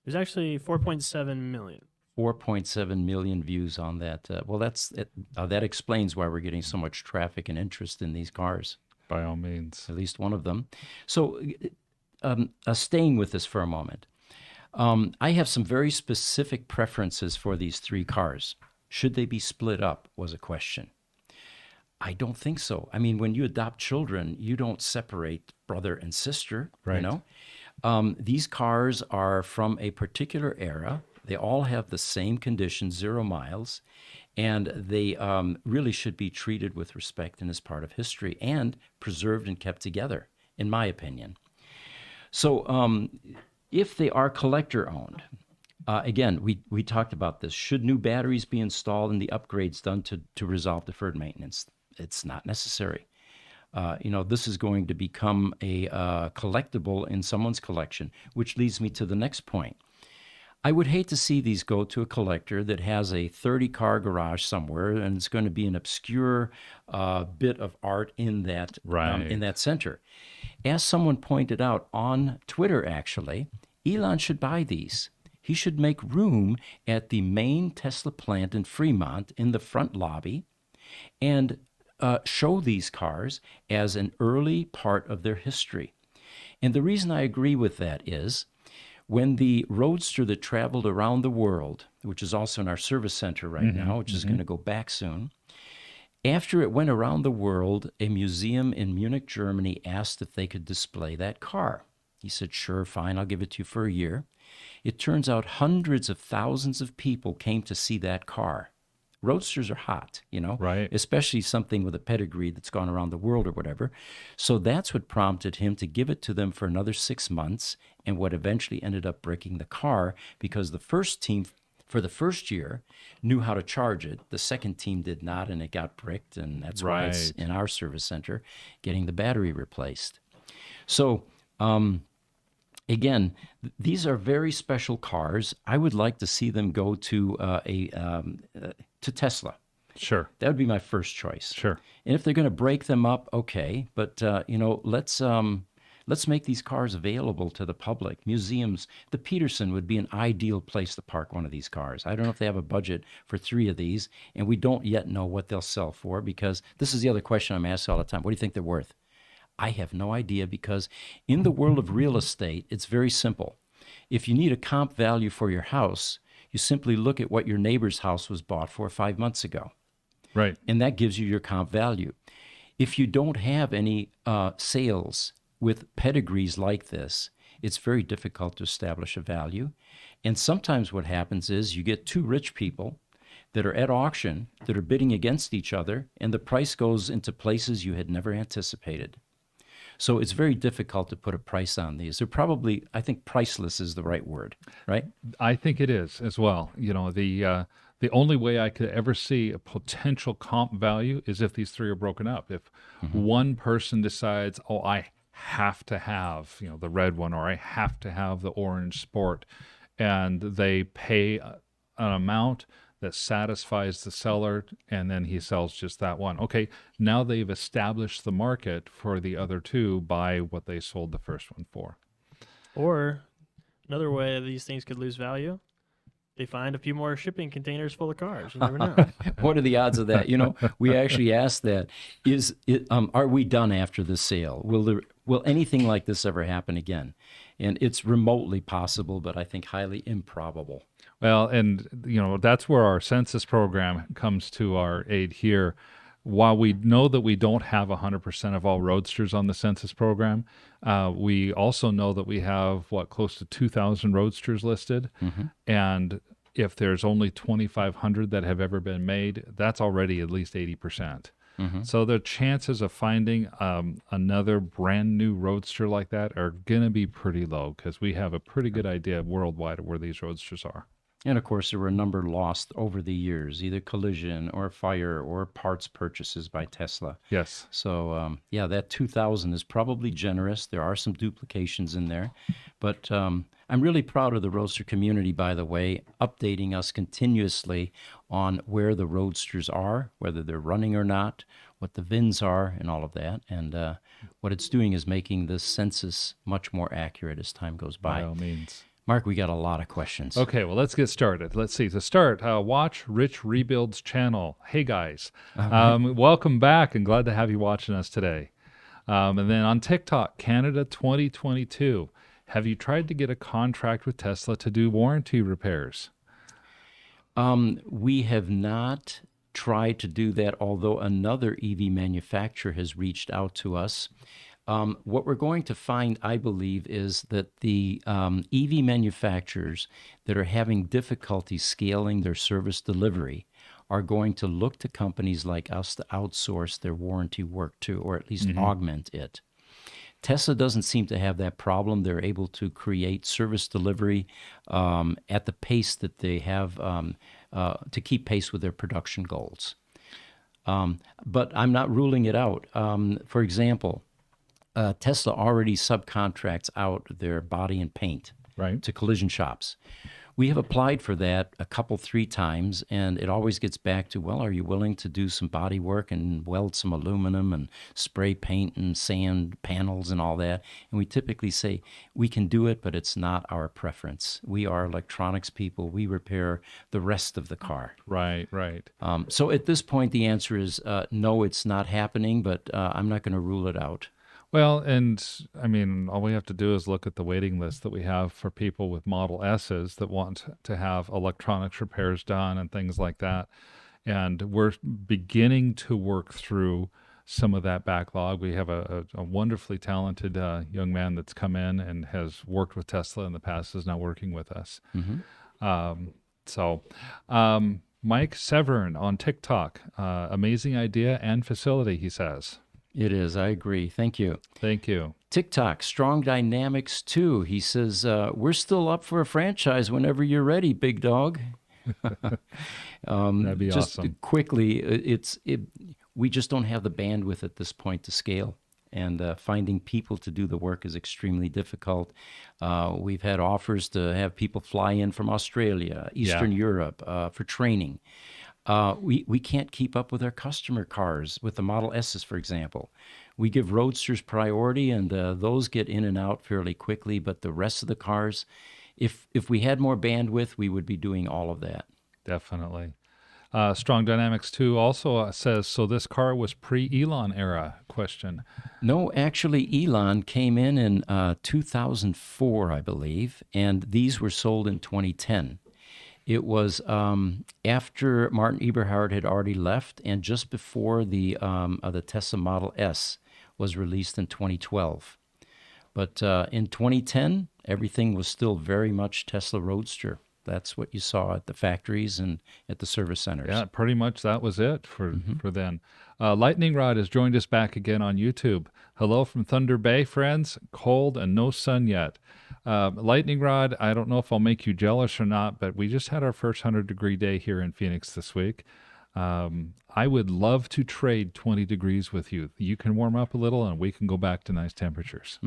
There's actually 4.7 million. 4.7 million views on that. That explains why we're getting so much traffic and interest in these cars. By all means. At least one of them. So staying with this for a moment. I have some very specific preferences for these 3 cars. Should they be split up was a question. I don't think so. I mean, when you adopt children, you don't separate brother and sister, right. These cars are from a particular era. They all have the same conditions, 0 miles, and they really should be treated with respect and as part of history and preserved and kept together, in my opinion. So if they are collector-owned, again, we talked about this. Should new batteries be installed and the upgrades done to resolve deferred maintenance? it's not necessary. This is going to become a collectible in someone's collection, which leads me to the next point. I would hate to see these go to a collector that has a 30-car garage somewhere, and it's going to be an obscure bit of art in that center. As someone pointed out on Twitter, actually, Elon should buy these. He should make room at the main Tesla plant in Fremont in the front lobby and show these cars as an early part of their history. And the reason I agree with that is when the Roadster that traveled around the world, which is also in our service center right now, which is going to go back soon, after it went around the world, a museum in Munich, Germany asked if they could display that car. He said, sure, fine, I'll give it to you for a year. It turns out hundreds of thousands of people came to see that car. Roadsters are hot, Right. Especially something with a pedigree that's gone around the world or whatever. So that's what prompted him to give it to them for another 6 months, and what eventually ended up breaking the car, because the first team for the first year knew how to charge it. The second team did not, and it got bricked, and that's why it's in our service center getting the battery replaced. So, again, these are very special cars. I would like to see them go to to Tesla. Sure. That would be my first choice. Sure. And if they're going to break them up, okay. But let's make these cars available to the public. Museums. The Peterson would be an ideal place to park one of these cars. I don't know if they have a budget for 3 of these, and we don't yet know what they'll sell for, because this is the other question I'm asked all the time. What do you think they're worth? I have no idea, because in the world of real estate, it's very simple. If you need a comp value for your house, you simply look at what your neighbor's house was bought for 5 months ago. Right. And that gives you your comp value. If you don't have any sales with pedigrees like this, it's very difficult to establish a value. And sometimes what happens is you get 2 rich people that are at auction that are bidding against each other, and the price goes into places you had never anticipated. So it's very difficult to put a price on these. They're probably, I think priceless is the right word, right? I think it is as well. The only way I could ever see a potential comp value is if these 3 are broken up. If one person decides, oh, I have to have, the red one, or I have to have the orange Sport, and they pay an amount that satisfies the seller, and then he sells just that one. Okay, now they've established the market for the other 2 by what they sold the first one for. Or another way these things could lose value, they find a few more shipping containers full of cars. You never know. What are the odds of that? We actually asked that. Are we done after the sale? Will anything like this ever happen again? And it's remotely possible, but I think highly improbable. Well, and that's where our Census program comes to our aid here. While we know that we don't have 100% of all Roadsters on the Census program, we also know that we have, close to 2,000 Roadsters listed. And if there's only 2,500 that have ever been made, that's already at least 80%. So the chances of finding another brand new Roadster like that are going to be pretty low, because we have a pretty good idea worldwide of where these Roadsters are. And of course, there were a number lost over the years, either collision or fire or parts purchases by Tesla. Yes. So, that 2,000 is probably generous. There are some duplications in there. But I'm really proud of the Roadster community, by the way, updating us continuously on where the Roadsters are, whether they're running or not, what the VINs are, and all of that. And what it's doing is making the census much more accurate as time goes by. By all means. Mark, we got a lot of questions. Okay, well, let's get started. Let's see. To start, watch Rich Rebuild's channel. Hey, guys. Welcome back, and glad to have you watching us today. And then on TikTok, Canada 2022. Have you tried to get a contract with Tesla to do warranty repairs? We have not tried to do that, although another EV manufacturer has reached out to us. What we're going to find, I believe, is that the EV manufacturers that are having difficulty scaling their service delivery are going to look to companies like us to outsource their warranty work to, or at least augment it. Tesla doesn't seem to have that problem. They're able to create service delivery at the pace that they have to keep pace with their production goals. But I'm not ruling it out. For example, Tesla already subcontracts out their body and paint Right. to collision shops. We have applied for that a couple, 3 times, and it always gets back to, well, are you willing to do some body work and weld some aluminum and spray paint and sand panels and all that? And we typically say, we can do it, but it's not our preference. We are electronics people. We repair the rest of the car. Right. Right. So at this point, the answer is no, it's not happening, but I'm not going to rule it out. Well, and I mean, all we have to do is look at the waiting list that we have for people with Model S's that want to have electronics repairs done and things like that. And we're beginning to work through some of that backlog. We have a wonderfully talented young man that's come in and has worked with Tesla in the past, is now working with us. Mike Severn on TikTok, amazing idea and facility, he says. It is. I agree. Thank you. Thank you. TikTok, Strong Dynamics 2. He says, we're still up for a franchise whenever you're ready, big dog. That'd be just awesome. quickly, we just don't have the bandwidth at this point to scale. And finding people to do the work is extremely difficult. We've had offers to have people fly in from Australia, Eastern Europe for training. We can't keep up with our customer cars, with the Model S's, for example. We give Roadsters priority, and those get in and out fairly quickly, but the rest of the cars, if we had more bandwidth, we would be doing all of that. Definitely. Strong Dynamics 2 also says, so this car was pre-Elon era? Question. No, actually, Elon came in 2004, I believe, and these were sold in 2010. It was after Martin Eberhard had already left, and just before the Tesla Model S was released in 2012. But in 2010, everything was still very much Tesla Roadster. That's what you saw at the factories and at the service centers. Yeah, pretty much that was it for then. Lightning Rod has joined us back again on YouTube. Hello from Thunder Bay, friends. Cold and no sun yet. Lightning Rod, I don't know if I'll make you jealous or not, but we just had our first 100-degree day here in Phoenix this week. I would love to trade 20 degrees with you. You can warm up a little and we can go back to nice temperatures.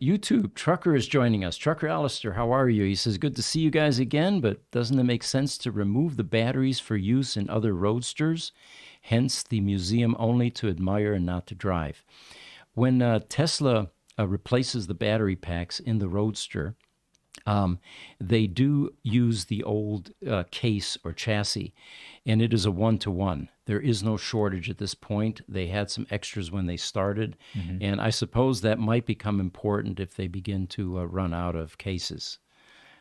YouTube, Trucker is joining us. Trucker Alistair, how are you? He says, good to see you guys again, but doesn't it make sense to remove the batteries for use in other Roadsters? Hence the museum only to admire and not to drive. When Tesla replaces the battery packs in the Roadster, they do use the old case or chassis, and it is a one-to-one. There is no shortage at this point. They had some extras when they started, and I suppose that might become important if they begin to run out of cases.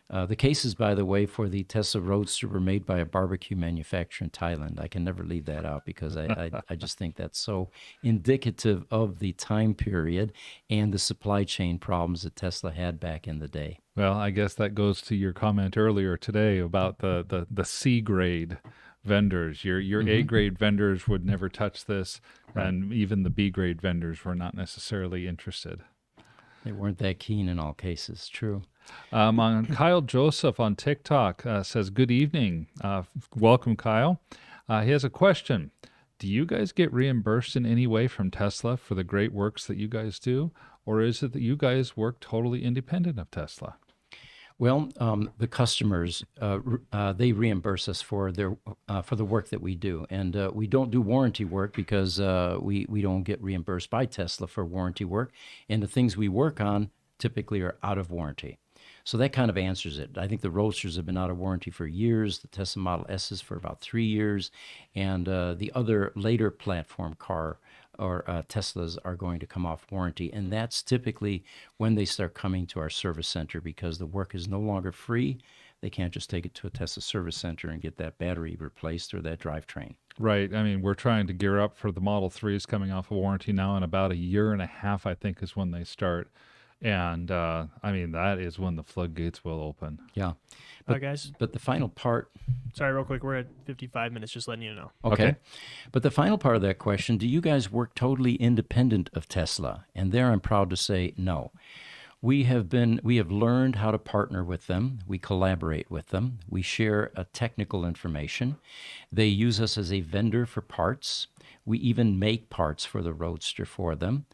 The cases, by the way, for the Tesla Roadster were made by a barbecue manufacturer in Thailand. I can never leave that out because I just think that's so indicative of the time period and the supply chain problems that Tesla had back in the day. Well, I guess that goes to your comment earlier today about the C grade vendors. Your A grade vendors would never touch this, and even the B grade vendors were not necessarily interested. They weren't that keen in all cases. True. Kyle Joseph on TikTok says, good evening. Welcome, Kyle. He has a question. Do you guys get reimbursed in any way from Tesla for the great works that you guys do? Or is it that you guys work totally independent of Tesla? Well, the customers, they reimburse us for the work that we do. And we don't do warranty work because we don't get reimbursed by Tesla for warranty work. And the things we work on typically are out of warranty. So that kind of answers it. I think the Roadsters have been out of warranty for years, the Tesla Model S's for about 3 years, and the other later platform car or Teslas are going to come off warranty. And that's typically when they start coming to our service center because the work is no longer free. They can't just take it to a Tesla service center and get that battery replaced or that drivetrain. Right. I mean, we're trying to gear up for the Model 3s coming off of warranty now in about 1.5 years, I think, is when they start. And, I mean, that is when the floodgates will open. Yeah. All right, guys. But the final part... Sorry, real quick. We're at 55 minutes, just letting you know. Okay. But the final part of that question, do you guys work totally independent of Tesla? And there I'm proud to say no. We have learned how to partner with them. We collaborate with them. We share technical information. They use us as a vendor for parts. We even make parts for the Roadster for them.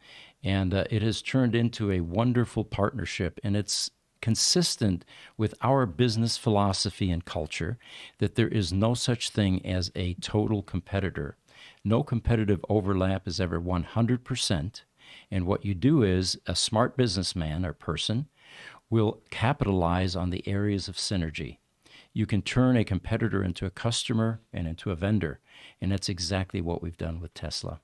And it has turned into a wonderful partnership, and it's consistent with our business philosophy and culture that there is no such thing as a total competitor. No competitive overlap is ever 100%. And what you do is a smart businessman or person will capitalize on the areas of synergy. You can turn a competitor into a customer and into a vendor. And that's exactly what we've done with Tesla.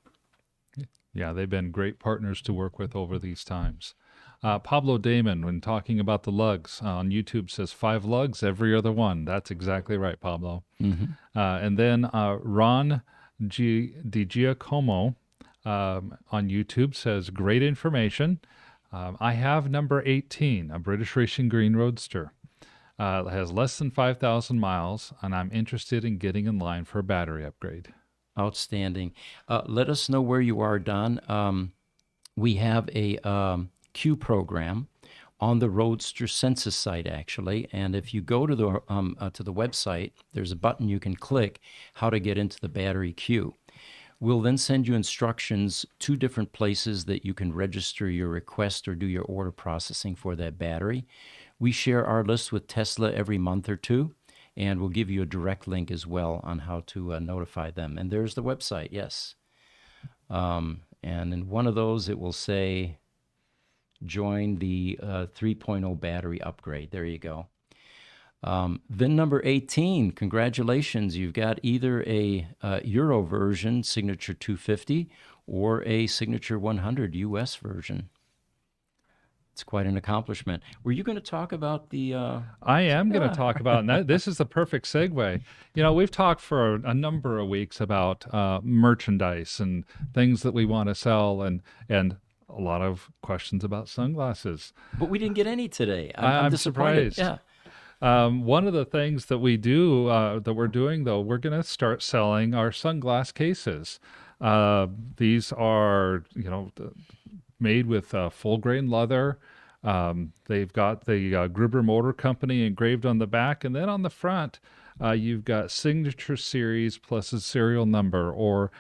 Yeah, they've been great partners to work with over these times. Pablo Damon, when talking about the lugs on YouTube, says 5 lugs, every other one. That's exactly right, Pablo. Mm-hmm. And then Ron DiGiacomo on YouTube says, great information. I have number 18, a British Racing Green Roadster. It has less than 5,000 miles, and I'm interested in getting in line for a battery upgrade. Outstanding. Let us know where you are, Don. We have a queue program on the Roadster Census site, actually. And if you go to the website, there's a button you can click how to get into the battery queue. We'll then send you instructions, 2 different places that you can register your request or do your order processing for that battery. We share our list with Tesla every month or 2, and we'll give you a direct link as well on how to notify them. And there's the website, yes. And in one of those, it will say, join the 3.0 battery upgrade. There you go. VIN number 18, congratulations. You've got either a Euro version, Signature 250, or a Signature 100 US version. It's quite an accomplishment. Were you going to talk about the... I am going to talk about, and this is the perfect segue. You know, we've talked for a number of weeks about merchandise and things that we want to sell, and a lot of questions about sunglasses. But we didn't get any today. I'm disappointed. surprised. Yeah. One of the things that we do, that we're doing, though, we're going to start selling our sunglass cases. These are, made with full grain leather. They've got the Gruber Motor Company engraved on the back, and then on the front, you've got Signature Series plus a serial number, or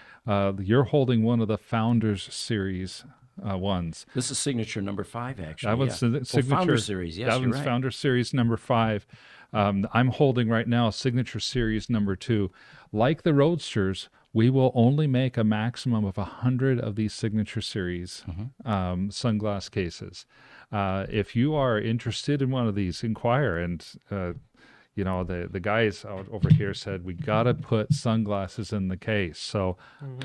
you're holding one of the Founders Series ones. This is Signature number 5, actually. That one's Signature Founder Series. Yes, that you're one's right. Founder Series number 5. I'm holding right now Signature Series number 2. Like the Roadsters, we will only make a maximum of 100 of these Signature Series sunglass cases. If you are interested in one of these, inquire. And the guys out over here said we got to put sunglasses in the case, so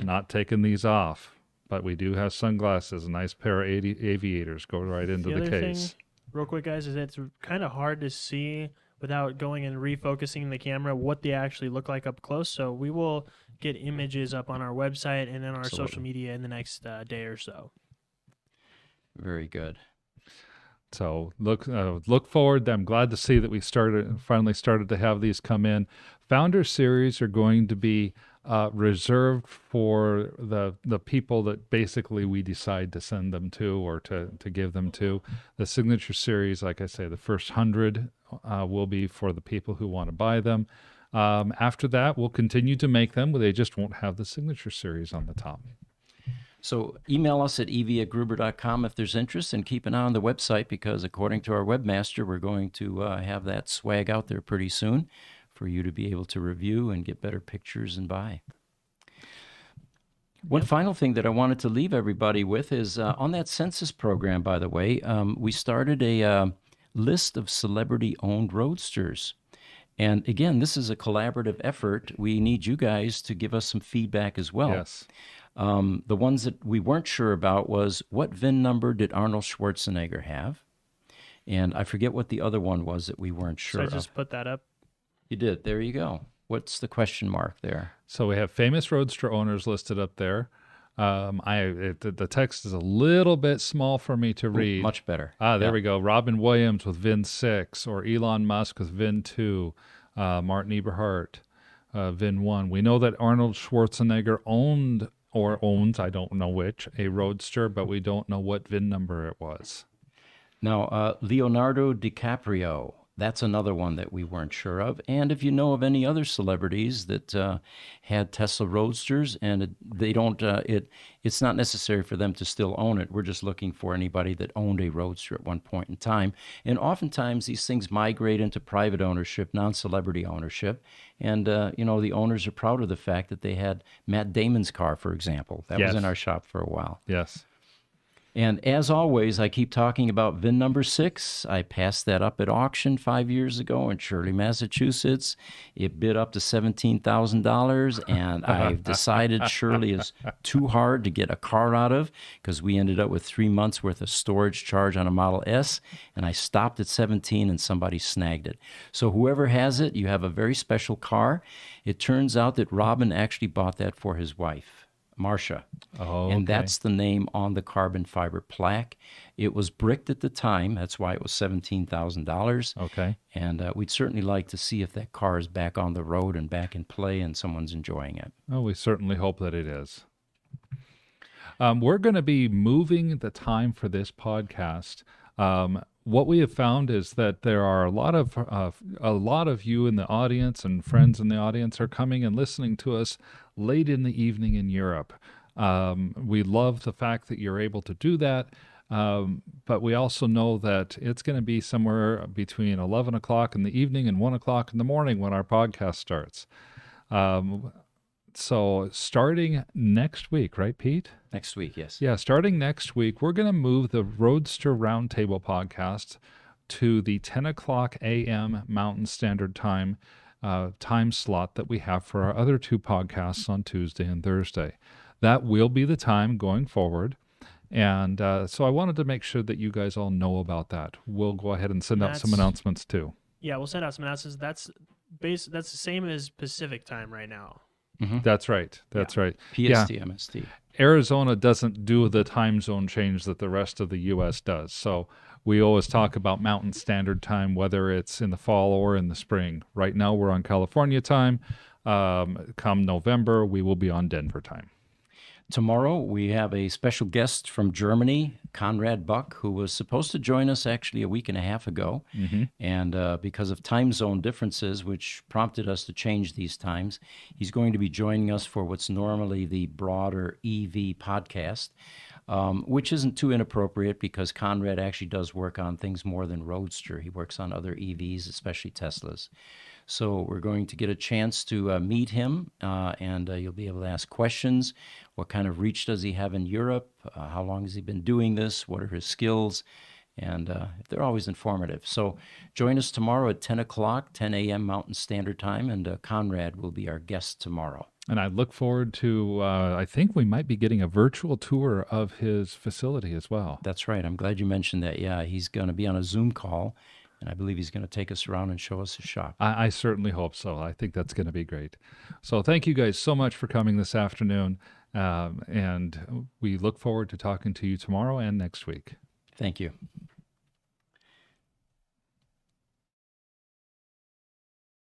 not taking these off. But we do have sunglasses, a nice pair of aviators go right into the case. Thing, real quick, guys, is it's kind of hard to see without going and refocusing the camera what they actually look like up close. So we will get images up on our website and on our social media in the next day or so. Very good. So look forward. I'm glad to see that we finally started to have these come in. Founder Series are going to be reserved for the people that basically we decide to send them to or to give them to. The Signature Series, like I say, the first 100 will be for the people who want to buy them. After that, we'll continue to make them, but they just won't have the Signature Series on the top. So email us at ev@gruber.com if there's interest, and keep an eye on the website, because according to our webmaster, we're going to have that swag out there pretty soon for you to be able to review and get better pictures and buy. One final thing that I wanted to leave everybody with is on that Census program, by the way, we started a list of celebrity-owned Roadsters. And again, this is a collaborative effort. We need you guys to give us some feedback as well. Yes. The ones that we weren't sure about was, what VIN number did Arnold Schwarzenegger have? And I forget what the other one was that we weren't sure of. So I just put that up. You did. There you go. What's the question mark there? So we have famous Roadster owners listed up there. The text is a little bit small for me to read. Much better. There we go. Robin Williams with VIN 6, or Elon Musk with VIN 2, Martin Eberhart, VIN 1. We know that Arnold Schwarzenegger owned or owns, I don't know which, a Roadster, but we don't know what VIN number it was. Now, Leonardo DiCaprio, that's another one that we weren't sure of. And if you know of any other celebrities that had Tesla Roadsters, and they don't, it's not necessary for them to still own it. We're just looking for anybody that owned a Roadster at one point in time. And oftentimes these things migrate into private ownership, non-celebrity ownership. And, the owners are proud of the fact that they had Matt Damon's car, for example. That was in Yes. our shop for a while. Yes. And as always, I keep talking about VIN number 6. I passed that up at auction 5 years ago in Shirley, Massachusetts. It bid up to $17,000, and I've decided Shirley is too hard to get a car out of because we ended up with 3 months worth of storage charge on a Model S, and I stopped at 17 and somebody snagged it. So whoever has it, you have a very special car. It turns out that Robin actually bought that for his wife, Marcia. Oh, And okay. that's the name on the carbon fiber plaque. It was bricked at the time. That's why it was $17,000. Okay. And we'd certainly like to see if that car is back on the road and back in play and someone's enjoying it. Oh, we certainly hope that it is. We're going to be moving the time for this podcast. What we have found is that there are a lot of you in the audience and friends in the audience are coming and listening to us late in the evening in Europe. We love the fact that you're able to do that, but we also know that it's going to be somewhere between 11 o'clock in the evening and 1 o'clock in the morning when our podcast starts. So starting next week, right, Pete? Next week, yes. Yeah, starting next week, we're going to move the Roadster Roundtable podcast to the 10 o'clock a.m. Mountain Standard Time time slot that we have for our other two podcasts on Tuesday and Thursday. That will be the time going forward. And so I wanted to make sure that you guys all know about that. We'll go ahead and send out some That's- announcements too. Yeah, we'll send out some announcements. That's the same as Pacific time right now. That's right. That's right. PST, Yeah. MST. Arizona doesn't do the time zone change that the rest of the U.S. does. So we always talk about Mountain Standard Time, whether it's in the fall or in the spring. Right now, we're on California time. Come November, we will be on Denver time. Tomorrow, we have a special guest from Germany, Conrad Buck, who was supposed to join us actually a week and a half ago. And because of time zone differences, which prompted us to change these times, he's going to be joining us for what's normally the broader EV podcast, which isn't too inappropriate because Conrad actually does work on things more than Roadster. He works on other EVs, especially Teslas. So we're going to get a chance to meet him, and you'll be able to ask questions. What kind of reach does he have in Europe? How long has he been doing this? What are his skills? And they're always informative. So join us tomorrow at 10 o'clock, 10 a.m. Mountain Standard Time, and Conrad will be our guest tomorrow. And I look forward to, I think we might be getting a virtual tour of his facility as well. That's right. I'm glad you mentioned that. Yeah, he's going to be on a Zoom call, and I believe he's going to take us around and show us his shop. I certainly hope so. I think that's going to be great. So thank you guys so much for coming this afternoon. And we look forward to talking to you tomorrow and next week. Thank you.